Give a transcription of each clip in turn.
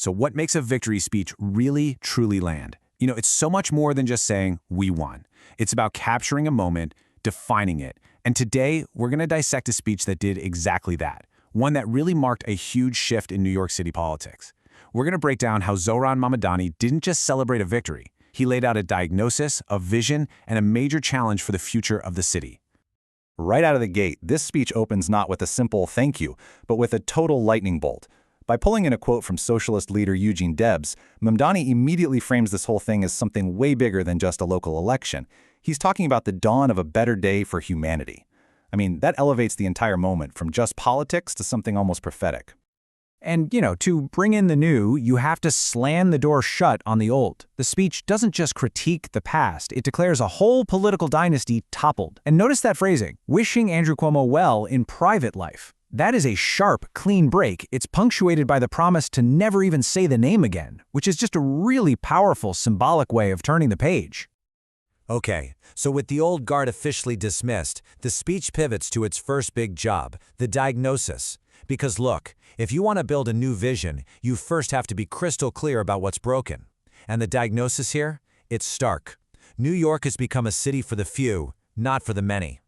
So what makes a victory speech really, truly land? It's so much more than just saying, we won. It's about capturing a moment, defining it. And today, we're going to dissect a speech that did exactly that. One that really marked a huge shift in New York City politics. We're going to break down how Zohran Mamdani didn't just celebrate a victory. He laid out a diagnosis, a vision, and a major challenge for the future of the city. Right out of the gate, this speech opens not with a simple thank you, but with a total lightning bolt. By pulling in a quote from socialist leader Eugene Debs, Mamdani immediately frames this whole thing as something way bigger than just a local election. He's talking about the dawn of a better day for humanity. I mean, that elevates the entire moment from just politics to something almost prophetic. And, to bring in the new, you have to slam the door shut on the old. The speech doesn't just critique the past, it declares a whole political dynasty toppled. And notice that phrasing, wishing Andrew Cuomo well in private life. That is a sharp, clean break. It's punctuated by the promise to never even say the name again, which is just a really powerful symbolic way of turning the page. Okay, so with the old guard officially dismissed, the speech pivots to its first big job, the diagnosis. Because look, if you want to build a new vision, you first have to be crystal clear about what's broken. And the diagnosis here? It's stark. New York has become a city for the few, not for the many.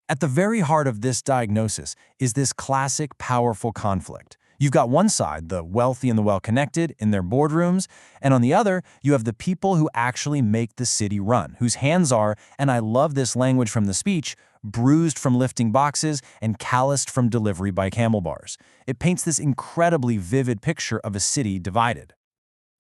At the very heart of this diagnosis is this classic, powerful conflict. You've got one side, the wealthy and the well-connected, in their boardrooms, and on the other, you have the people who actually make the city run, whose hands are, and I love this language from the speech, bruised from lifting boxes and calloused from delivery by camel bars. It paints this incredibly vivid picture of a city divided.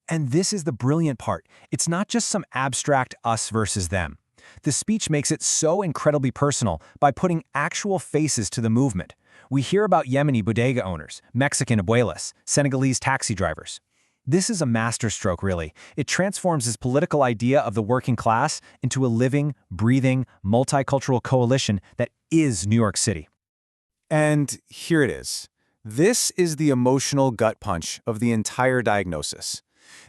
And this is the brilliant part. It's not just some abstract us versus them. The speech makes it so incredibly personal by putting actual faces to the movement. We hear about Yemeni bodega owners, Mexican abuelas, Senegalese taxi drivers. This is a masterstroke, really. It transforms this political idea of the working class into a living, breathing, multicultural coalition that is New York City. And here it is. This is the emotional gut punch of the entire diagnosis.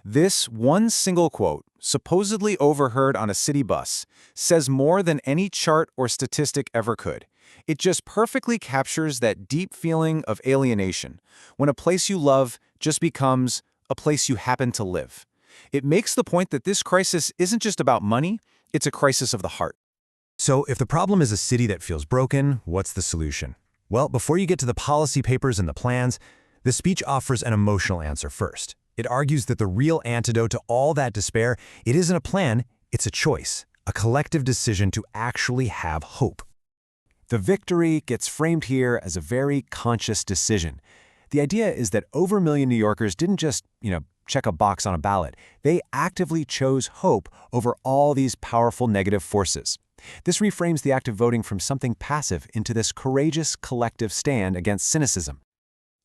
This one single quote, supposedly overheard on a city bus, says more than any chart or statistic ever could. It just perfectly captures that deep feeling of alienation, when a place you love just becomes a place you happen to live. It makes the point that this crisis isn't just about money, it's a crisis of the heart. So if the problem is a city that feels broken, what's the solution? Well, before you get to the policy papers and the plans, the speech offers an emotional answer first. It argues that the real antidote to all that despair, it isn't a plan, it's a choice, a collective decision to actually have hope. The victory gets framed here as a very conscious decision. The idea is that over a million New Yorkers didn't just, check a box on a ballot. They actively chose hope over all these powerful negative forces. This reframes the act of voting from something passive into this courageous collective stand against cynicism.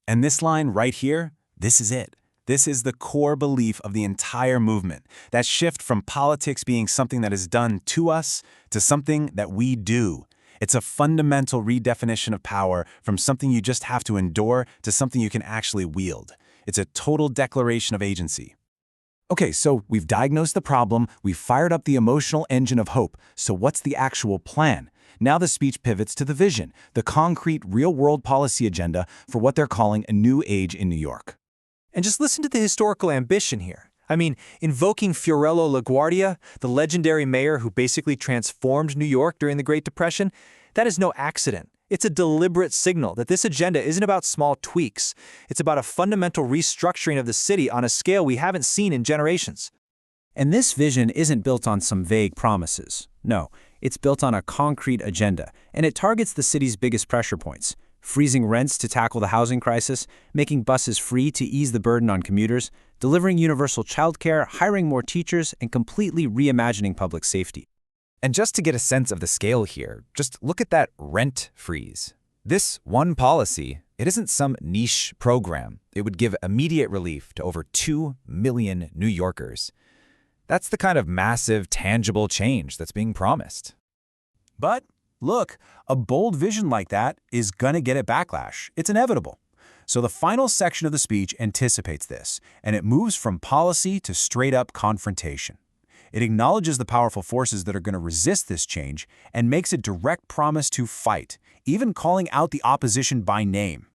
And this line right here, this is it. This is the core belief of the entire movement, that shift from politics being something that is done to us to something that we do. It's a fundamental redefinition of power from something you just have to endure to something you can actually wield. It's a total declaration of agency. Okay, so we've diagnosed the problem, we've fired up the emotional engine of hope, so what's the actual plan? Now the speech pivots to the vision, the concrete, real-world policy agenda for what they're calling a new age in New York. And just listen to the historical ambition here. I mean, invoking Fiorello LaGuardia, the legendary mayor who basically transformed New York during the Great Depression, that is no accident. It's a deliberate signal that this agenda isn't about small tweaks. It's about a fundamental restructuring of the city on a scale we haven't seen in generations. And this vision isn't built on some vague promises. No, it's built on a concrete agenda, and it targets the city's biggest pressure points. Freezing rents to tackle the housing crisis, making buses free to ease the burden on commuters, delivering universal childcare, hiring more teachers, and completely reimagining public safety. And just to get a sense of the scale here, just look at that rent freeze. This one policy, it isn't some niche program. It would give immediate relief to over 2 million New Yorkers. That's the kind of massive, tangible change that's being promised. But look, a bold vision like that is gonna get a backlash. It's inevitable. So the final section of the speech anticipates this, and it moves from policy to straight-up confrontation. It acknowledges the powerful forces that are going to resist this change and makes a direct promise to fight, even calling out the opposition by name.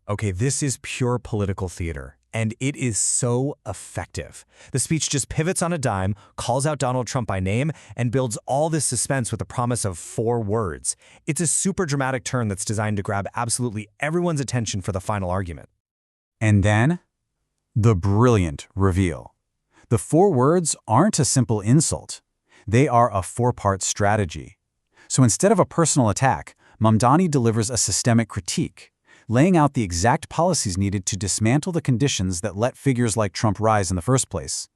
Okay, this is pure political theater. And it is so effective. The speech just pivots on a dime, calls out Donald Trump by name, and builds all this suspense with the promise of 4 words. It's a super dramatic turn that's designed to grab absolutely everyone's attention for the final argument. And then, the brilliant reveal. The 4 words aren't a simple insult. They are a 4-part strategy. So instead of a personal attack, Mamdani delivers a systemic critique, laying out the exact policies needed to dismantle the conditions that let figures like Trump rise in the first place.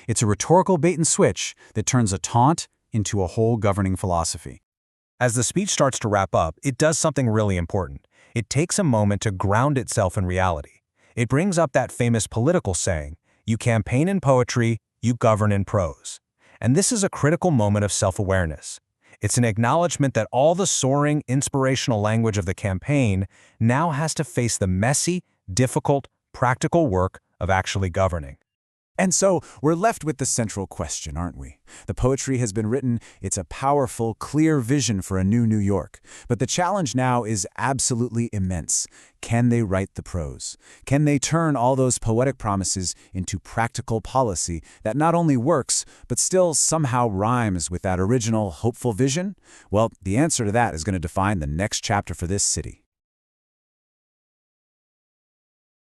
It's a rhetorical bait-and-switch that turns a taunt into a whole governing philosophy. As the speech starts to wrap up, it does something really important. It takes a moment to ground itself in reality. It brings up that famous political saying, "You campaign in poetry, you govern in prose." And this is a critical moment of self-awareness. It's an acknowledgement that all the soaring, inspirational language of the campaign now has to face the messy, difficult, practical work of actually governing. And so, we're left with the central question, aren't we? The poetry has been written, it's a powerful, clear vision for a new New York. But the challenge now is absolutely immense. Can they write the prose? Can they turn all those poetic promises into practical policy that not only works, but still somehow rhymes with that original, hopeful vision? Well, the answer to that is going to define the next chapter for this city.